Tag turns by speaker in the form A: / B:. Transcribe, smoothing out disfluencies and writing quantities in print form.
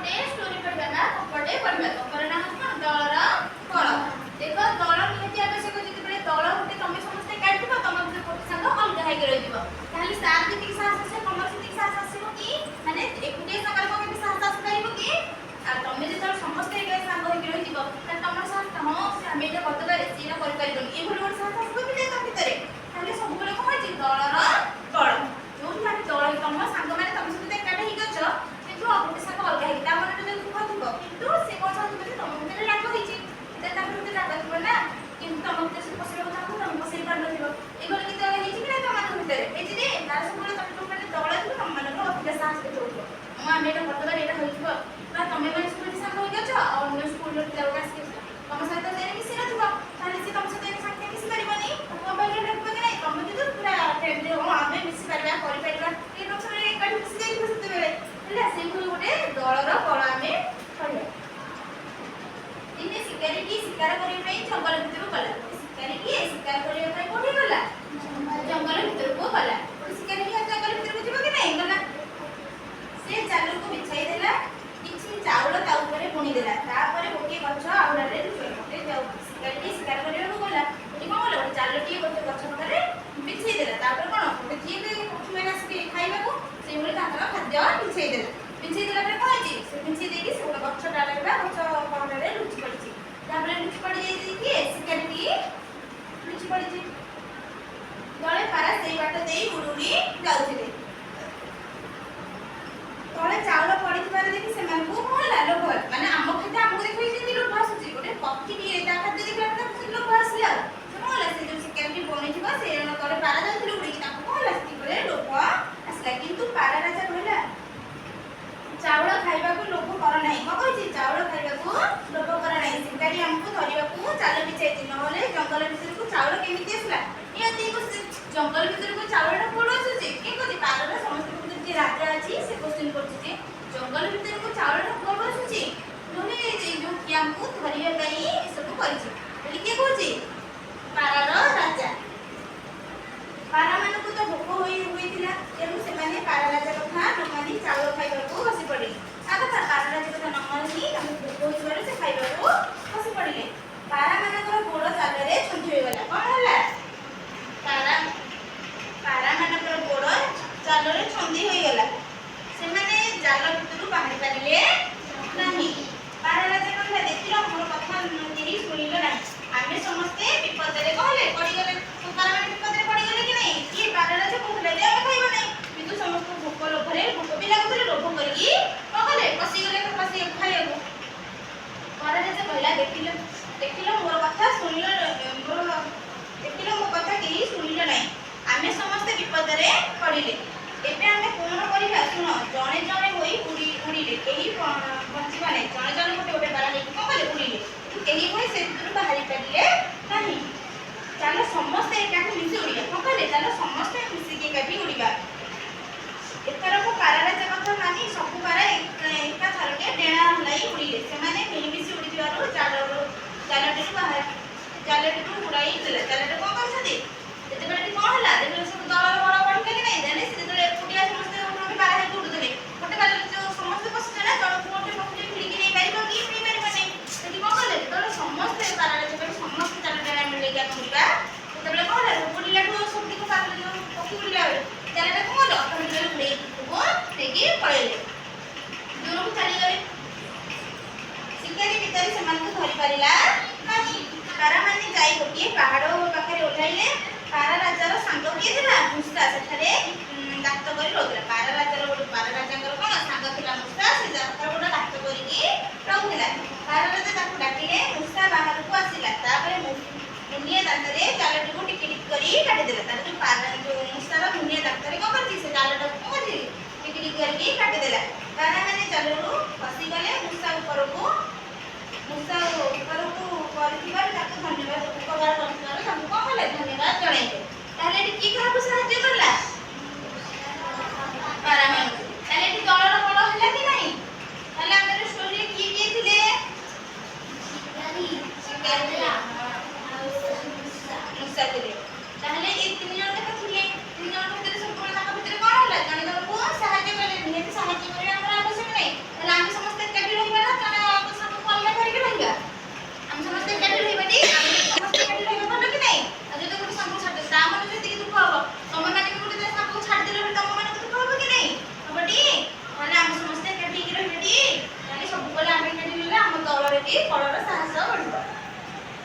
A: गोटे स्टोरी पढ़िबा ना कपड़े पढ़िबा कपड़े ना हम दलर बल देखो दल निहति आवश्यक जति दल गोटे तुम समस्त एकाठी थो तुम भीतर गोटे सांग अलग होइक रहिबो ताहले सार जति साहस आसे तुमर जति साहस आसीबो कि माने एकुटे सांगर को भी साहस आस पाइबो कि आ तुम जति समस्त एक सांग होइक रहिबो त तुमर साहस हां से हम एटा बदबारे सीना करि पाइबो ए भलो गोटे साहस आसीबो कि तुम भीतर ताहले सब बेले को होइछि दलर बल जो माने दल तुम सांग माने तुम समस्त एकाठी हिक छ किंतु गोटे सांग अलग होइक ता माने जति दुख थिबो किंतु से को चाहत तुम भीतर राग होइछि ते ता भीतर राग थिबो ना किंतु तुम भीतर से पसलो चाहत तुम पसई पार नथिबो एगोले कि तले हिछि कि ना तुम मान भीतर एछि जे तार सब बेले तुम माने दल थिबो तुम माने अधिक साहस देखौछो हम एटा बदबारे एटा होइथिबो बा तुम माने स्कूल सांग होइछ आ अन्य स्कूल रो पिला का आसी तुम सहित तेरे मिसी नथिबो ताले से तुम सहित सांग मिसी परिबनी तुम बाइले रखबो कि नै तुम जति पूरा फैमिली हो हमें मिसी परबा करि परबा ए लोक सब एकाठी मिसी जाइथिबो सते बेले हेला से भलो गोटे दलर बल हमें पढिया दिने शिकारी की शिकार करै पई जंगल भितर गला शिकारी की शिकार करै पई कोठी गला जंगल भितर को गला शिकारी की जंगल भितर को जिबो कि नै गला से चालू को बिछाई देला किछि चाउल ता ऊपर बुनी देला तापर गोटे गछ आउरा रे गोटे जाउ शिकारी की शिकार करै को गला एटी कोन गला गोटे चालटी गोटे गछ पकरे बिछाई देला तापर कोन गोटे जीबे कोठी में आसी खाइबा को से बोले ताकर खाद्य बिछाई देला पर कोन जी से बिछाई देकी से गोटे गछ डाले बा गछ पकरे रे लुचि पड़छि तापर लुचि पड़ी जाई कि शिकारी की लुचि पड़छि गले पारा सेई बाट देई उडुडी जाउथिले तळे चाउल पडिथिबार देखि से मानकु होला लोभ माने आम खाते हमकु देखि जे लोभ आसुची गोटे पक्षी टी एटा खाते देखला त लोभ आसिला से होला से जो शिकारी बनिथिबा से तळे पारा जाउथिले उडी ताकु होला से करे लोभ आसिला किंतु पारा राजा कहला चाउल खाइबा को लोभ कर नाही को कहिछि चाउल खाइबा को लोभ कर नाही शिकारी हमकु धरिबा को चाल बिछाइछि नहले जंगल भितर को चाउल केमिति आसला यति को जंगल भितर को चाउलटा कोड आसुची के कहि पारा समस्त जे राजा अछि से क्वेश्चन करछि जे जंगल भितर को चाउलटा कोड आसुची नहले जे जो कि हमकु धरिबा पई सब करिछि बोली के कहछि पारार राजा पारा मानकु तो भोक होइथिला तेनु से माने पारा राजा कथा न मानी चाउल खाइबा को बसी पड़िले आगा पारा राजा कथा न मानी हम भोक होइबारे से खाइबा को बसी पड़िले पारा मानकर गोड़ चालरे छुंठी होई गला कोन होला पारा मानकर गोड़ चालरे छंदी होई गला से माने जाल भितरु बाहरी पारिले नाही पारा राजा कहला देखिलो मोर कथा केही सुनिलो नाही आमे समस्ते विपदरे कहले पड़ी गले पारा माने विपदरे पड़ी गले कि नहीं कि पारा राजा कहले जे हम खाइबो नहीं किंतु समस्त भोक लोभरे भोक भी लागुतले लोभ करकी कहले पसी गले पसी खाइबो पारा राजा कहला देखिलो मोर कथा सुनिलो मोर देखिलो मो कथा केही सुनिलो नहीं आमे समस्त विपदरे पड़िले एबे आमे कोन करिबा सुनो जणे जणे होई उड़ीले केही बंचिबा नहीं जणे जणे गोटे गोटे पारा लेके को करे उड़ीले केही होई से भितर बाहरी पड़िले नाही चलो समस्त एकाठी मिसी उड़िया को करे चलो समस्त मिसी के एकाठी उड़ीबा एतर को पारा राजा कथा मानी सब पारा एका थरके डेणा हलाई उड़ीले से माने मिली मिसी उड़ी दिवारो चालटे बाहर चालटे उड़ाई देले चालटे को करछथि एते बेले कोन हला देखले सब दलर बड़ पड़ले कि नहीं देले से देले पुटिया समस्त उठे पारा हे उड़ देले गोटे पारा जो समस्त बसते ना जण गोटे पकड़ी फिड़ी नहीं पाइबो कि नहीं पाइबो नहीं सेठी को कले तो समस्त पारा राजा पे समस्त चालटे डेणा मिले क्या करिबा एते बेले कोन हला पुटिला ठो सबटी को पारा जो पकड़ी उड़िला चालटे को लो तो मिले उड़े को तेगी पळेले दूर को चली गले शिकारी भितर से मन को धरि परिला नाही पारा माने जाई गोटिए पहाड़ पाखरे उठाइले पारा राजार सांग किए थिला मुस्ता सेठारे गात करी रहउला पारा राजार गोटे पारा राजांकर कोन सांग थिला मुस्ता से जाकर गोटे गात करिकी रहउला पारा राजा ताकू डाकिले मुस्ता बाहर को आसिला तापरे मुनिया दांतरे चालटी को टिक टिक करी काटी देला तार जो पारा जो मुस्ता मुनिया दांतरे को करती से चालटा को करती टिक टिक करके काटी देला पारा माने चालरू फसी गले मुस्ता ऊपर को करथिबार ताको धन्यवाद उपकार करथिबार ताको को हले धन्यवाद जणाइले ताले की काहको साहाय्य करला पारा माने